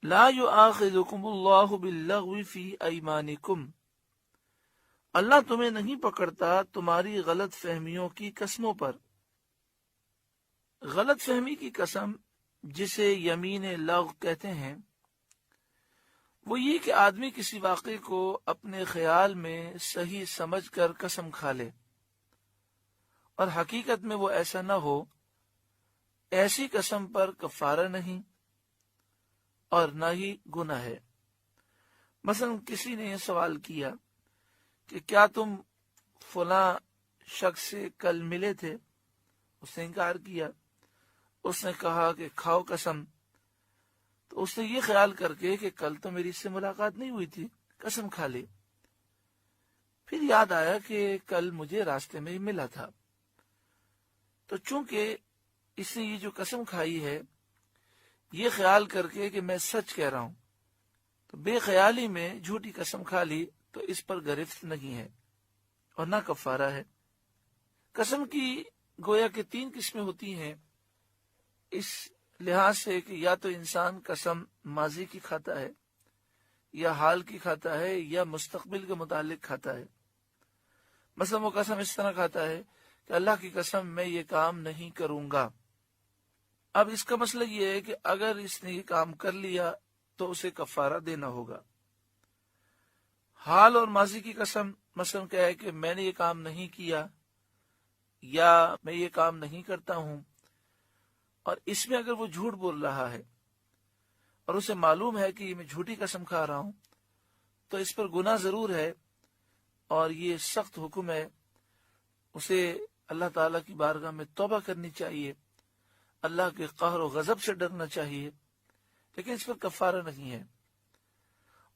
لا یؤاخذکم اللہ باللغو فی ایمانکم، اللہ تمہیں نہیں پکڑتا تمہاری غلط فہمیوں کی قسموں پر۔ غلط فہمی کی قسم جسے یمین لغو کہتے ہیں وہ یہ کہ آدمی کسی واقعے کو اپنے خیال میں صحیح سمجھ کر قسم کھا لے اور حقیقت میں وہ ایسا نہ ہو۔ ایسی قسم پر کفارہ نہیں اور نہ ہی گناہ ہے۔ مثلا کسی نے یہ سوال کیا کہ کیا تم فلاں شخص سے کل ملے تھے؟ اس نے انکار کیا۔ اس نے کہا کہ کھاؤ قسم، تو اس نے یہ خیال کر کے کہ کل تو میری اس سے ملاقات نہیں ہوئی تھی، قسم کھا لی۔ پھر یاد آیا کہ کل مجھے راستے میں ہی ملا تھا، تو چونکہ اس نے یہ جو قسم کھائی ہے یہ خیال کر کے کہ میں سچ کہہ رہا ہوں، تو بے خیالی میں جھوٹی قسم کھا لی، تو اس پر گرفت نہیں ہے اور نہ کفارہ ہے۔ قسم کی گویا کہ 3 قسمیں ہوتی ہیں، اس لحاظ سے کہ یا تو انسان قسم ماضی کی کھاتا ہے، یا حال کی کھاتا ہے، یا مستقبل کے متعلق کھاتا ہے۔ مثلا وہ قسم اس طرح کھاتا ہے کہ اللہ کی قسم میں یہ کام نہیں کروں گا۔ اب اس کا مسئلہ یہ ہے کہ اگر اس نے یہ کام کر لیا تو اسے کفارہ دینا ہوگا۔ حال اور ماضی کی قسم مثلا کیا ہے کہ میں نے یہ کام نہیں کیا یا میں یہ کام نہیں کرتا ہوں، اور اس میں اگر وہ جھوٹ بول رہا ہے اور اسے معلوم ہے کہ میں جھوٹی قسم کھا رہا ہوں تو اس پر گناہ ضرور ہے اور یہ سخت حکم ہے۔ اسے اللہ تعالیٰ کی بارگاہ میں توبہ کرنی چاہیے، اللہ کے قہر و غضب سے ڈرنا چاہیے، لیکن اس پر کفارہ نہیں ہے۔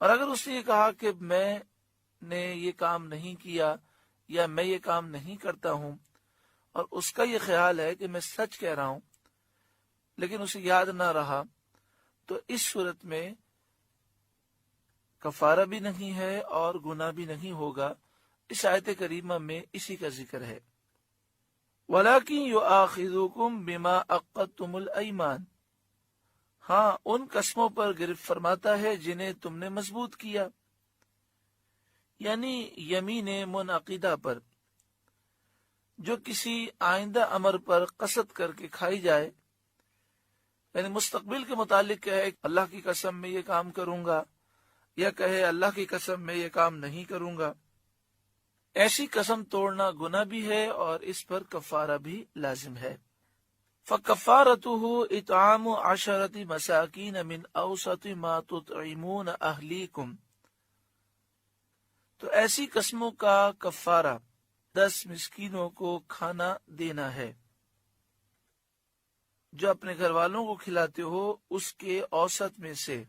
اور اگر اس نے یہ کہا کہ میں نے یہ کام نہیں کیا یا میں یہ کام نہیں کرتا ہوں، اور اس کا یہ خیال ہے کہ میں سچ کہہ رہا ہوں لیکن اسے یاد نہ رہا، تو اس صورت میں کفارہ بھی نہیں ہے اور گناہ بھی نہیں ہوگا۔ اس آیت کریمہ میں اسی کا ذکر ہے۔ وَلَكِنْ يُؤَاخِذُكُمْ بِمَا عَقَّدتُّمُ الْأَيْمَانَ، ہاں ان قسموں پر گرفت فرماتا ہے جنہیں تم نے مضبوط کیا، یعنی یمین منعقدہ پر، جو کسی آئندہ امر پر قصد کر کے کھائی جائے، یعنی مستقبل کے متعلق کہے اللہ کی قسم میں یہ کام کروں گا، یا کہے اللہ کی قسم میں یہ کام نہیں کروں گا۔ ایسی قسم توڑنا گناہ بھی ہے اور اس پر کفارہ بھی لازم ہے۔ فَكَفَّارَتُهُ إِطْعَامُ 10 مَسَاكِينَ مِنْ أَوْسَطِ مَا تُطْعِمُونَ أَهْلِيكُمْ، تو ایسی قسموں کا کفارہ 10 مسکینوں کو کھانا دینا ہے، جو اپنے گھر والوں کو کھلاتے ہو اس کے اوسط میں سے،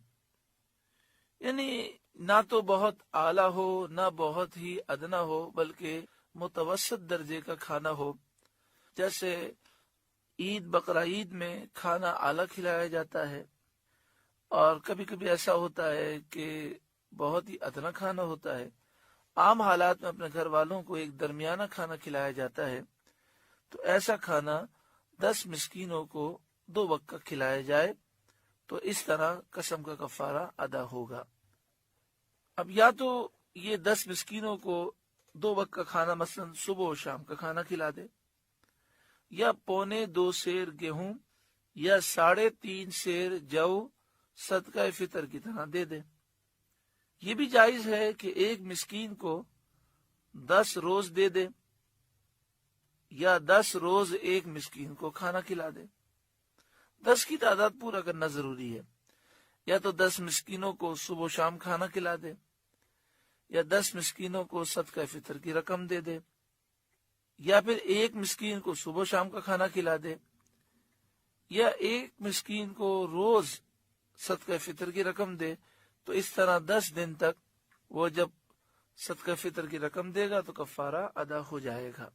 یعنی نہ تو بہت اعلیٰ ہو نہ بہت ہی ادنا ہو، بلکہ متوسط درجے کا کھانا ہو۔ جیسے عید بقرعید میں کھانا اعلیٰ کھلایا جاتا ہے، اور کبھی کبھی ایسا ہوتا ہے کہ بہت ہی ادنا کھانا ہوتا ہے۔ عام حالات میں اپنے گھر والوں کو ایک درمیانہ کھانا کھلایا جاتا ہے، تو ایسا کھانا 10 مسکینوں کو 2 وقت کا کھلایا جائے، تو اس طرح قسم کا کفارہ ادا ہوگا۔ اب یا تو یہ 10 مسکینوں کو 2 وقت کا کھانا مثلا صبح و شام کا کھانا کھلا دے، یا 2.25 سیر گیہوں یا 3.5 سیر جو صدقہ فطر کی طرح دے دے۔ یہ بھی جائز ہے کہ ایک مسکین کو 10 روز دے دے، یا 10 روز ایک مسکین کو کھانا کھلا دے۔ 10 کی تعداد پورا کرنا ضروری ہے، یا تو 10 مسکینوں کو صبح و شام کھانا کھلا دے، یا 10 مسکینوں کو صدقہ فطر کی رقم دے دے، یا پھر ایک مسکین کو صبح و شام کا کھانا کھلا دے، یا ایک مسکین کو روز صدقہ فطر کی رقم دے۔ تو اس طرح 10 دن تک وہ جب صدقہ فطر کی رقم دے گا تو کفارہ ادا ہو جائے گا۔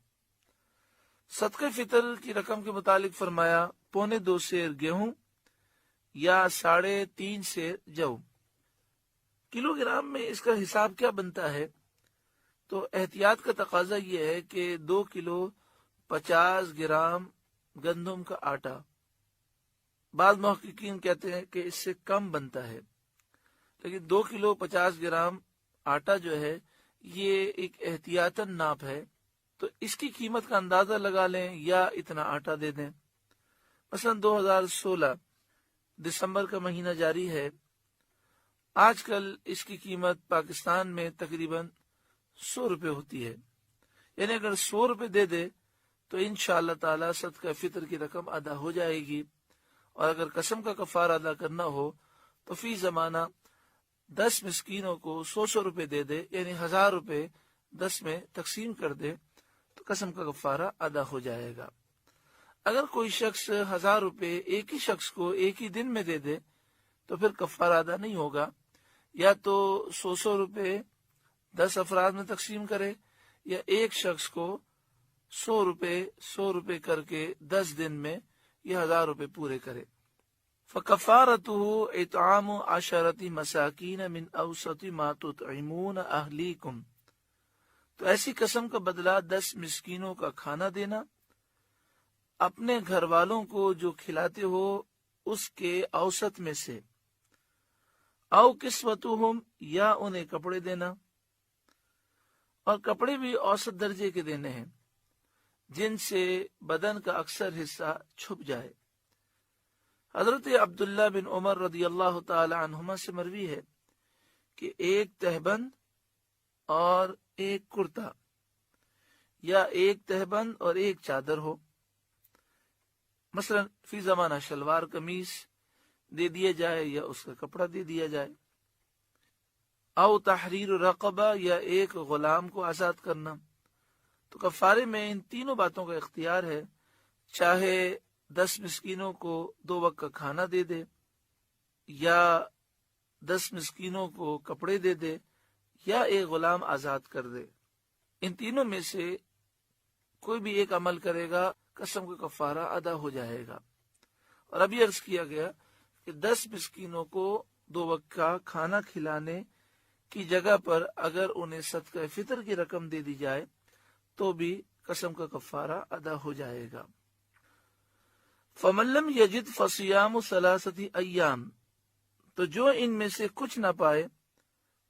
صدقہ فطر کی رقم کے متعلق فرمایا 2.25 سیر گیہوں یا 3.5 سیر جو۔ کلو گرام میں اس کا حساب کیا بنتا ہے؟ تو احتیاط کا تقاضا یہ ہے کہ 2 کلو 50 گرام گندم کا آٹا بعض محققین کہتے ہیں کہ اس سے کم بنتا ہے، لیکن 2 کلو 50 گرام آٹا جو ہے یہ ایک احتیاطاً ناپ ہے، تو اس کی قیمت کا اندازہ لگا لیں یا اتنا آٹا دے دیں۔ مثلا 2016 دسمبر کا مہینہ جاری ہے، آج کل اس کی قیمت پاکستان میں تقریباً 100 روپے ہوتی ہے، یعنی اگر 100 روپے دے دے تو انشاءاللہ تعالی صدقہ فطر کی رقم ادا ہو جائے گی، اور اگر قسم کا کفارہ ادا کرنا ہو تو فی زمانہ 10 مسکینوں کو 100 روپے دے دے، یعنی 1000 روپے 10 میں تقسیم کر دے تو قسم کا کفارہ ادا ہو جائے گا۔ اگر کوئی شخص 1000 روپے ایک ہی شخص کو ایک ہی دن میں دے دے تو پھر کفارہ ادا نہیں ہوگا، یا تو 100 روپے 10 افراد میں تقسیم کرے، یا ایک شخص کو 100 روپے کر کے 10 دن میں یہ 1000 روپے پورے کرے۔ فَكَفَّارَتُهُ إِطْعَامُ عَشَرَةِ مَسَاكِينَ مِنْ أَوْسَطِ مَا تُطْعِمُونَ أَهْلِيكُمْ، تو ایسی قسم کا بدلہ 10 مسکینوں کا کھانا دینا، اپنے گھر والوں کو جو کھلاتے ہو اس کے اوسط میں سے، او کسوتہم، یا انہیں کپڑے دینا، اور کپڑے بھی اوسط درجے کے دینے ہیں جن سے بدن کا اکثر حصہ چھپ جائے۔ حضرت عبداللہ بن عمر رضی اللہ تعالی عنہما سے مروی ہے کہ ایک تہبند اور ایک کرتا، یا ایک تہبند اور ایک چادر ہو، مثلا فی زمانہ شلوار قمیص دے دیا جائے یا اس کا کپڑا دے دیا جائے، او تحریر رقبہ، یا ایک غلام کو آزاد کرنا، تو کفارے میں ان تینوں باتوں کا اختیار ہے، چاہے 10 مسکینوں کو 2 وقت کا کھانا دے دے، یا 10 مسکینوں کو کپڑے دے دے، یا ایک غلام آزاد کر دے۔ ان تینوں میں سے کوئی بھی ایک عمل کرے گا قسم کا کفارہ ادا ہو جائے گا۔ اور ابھی عرض کیا گیا کہ 10 مسکینوں کو 2 وقت کا کھانا کھلانے کی جگہ پر اگر انہیں صدقہ فطر کی رقم دے دی جائے تو بھی قسم کا کفارہ ادا ہو جائے گا۔ فَمَن لَّمْ يَجِدْ فَصِيَامُ 3 أَيَّامٍ، تو جو ان میں سے کچھ نہ پائے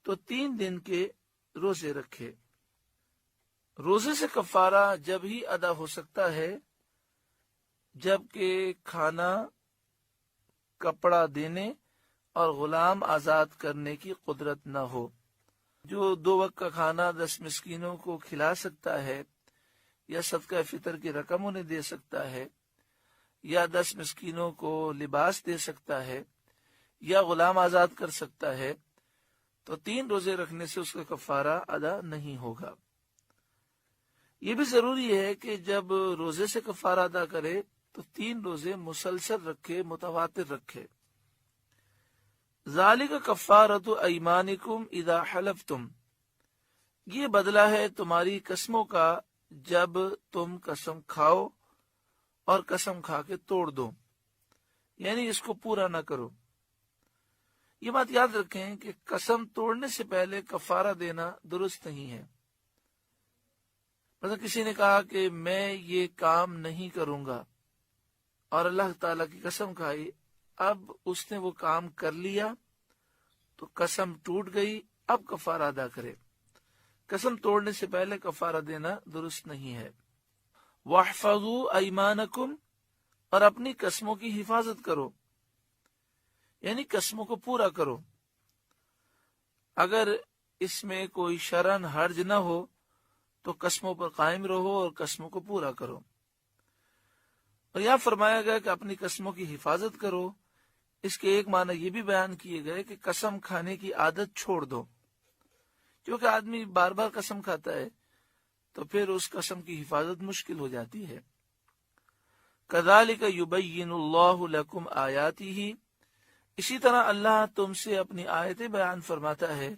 تو 3 دن کے روزے رکھے۔ روزے سے کفارہ جب ہی ادا ہو سکتا ہے جب کہ کھانا، کپڑا دینے اور غلام آزاد کرنے کی قدرت نہ ہو۔ جو 2 وقت کا کھانا 10 مسکینوں کو کھلا سکتا ہے، یا صدقہ فطر کی رقم انہیں دے سکتا ہے، یا 10 مسکینوں کو لباس دے سکتا ہے، یا غلام آزاد کر سکتا ہے، تو 3 روزے رکھنے سے اس کا کفارہ ادا نہیں ہوگا۔ یہ بھی ضروری ہے کہ جب روزے سے کفارہ ادا کرے تو 3 روزے مسلسل رکھے، متواتر رکھے۔ ذالک کفارۃ ایمانکم اذا حلفتم، یہ بدلہ ہے تمہاری قسموں کا جب تم قسم کھاؤ اور قسم کھا کے توڑ دو، یعنی اس کو پورا نہ کرو۔ یہ بات یاد رکھیں کہ قسم توڑنے سے پہلے کفارہ دینا درست نہیں ہے۔ مثلا کسی نے کہا کہ میں یہ کام نہیں کروں گا اور اللہ تعالیٰ کی قسم کھائی، اب اس نے وہ کام کر لیا تو قسم ٹوٹ گئی، اب کفارہ ادا کرے۔ قسم توڑنے سے پہلے کفارہ دینا درست نہیں ہے۔ وَاحْفَظُوا أَيْمَانَكُمْ، اور اپنی قسموں کی حفاظت کرو، یعنی قسموں کو پورا کرو۔ اگر اس میں کوئی شرعاً حرج نہ ہو تو قسموں پر قائم رہو اور قسموں کو پورا کرو۔ اور یہاں فرمایا گیا کہ اپنی قسموں کی حفاظت کرو، اس کے ایک معنی یہ بھی بیان کیے گئے کہ قسم کھانے کی عادت چھوڑ دو، کیونکہ آدمی بار بار قسم کھاتا ہے تو پھر اس قسم کی حفاظت مشکل ہو جاتی ہے۔ كَذَلِكَ يُبَيِّنُ اللَّهُ لَكُمْ آيَاتِهِ، اسی طرح اللہ تم سے اپنی آیتیں بیان فرماتا ہے،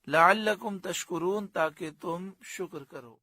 لَعَلَّكُمْ تَشْكُرُونَ، تاکہ تم شکر کرو۔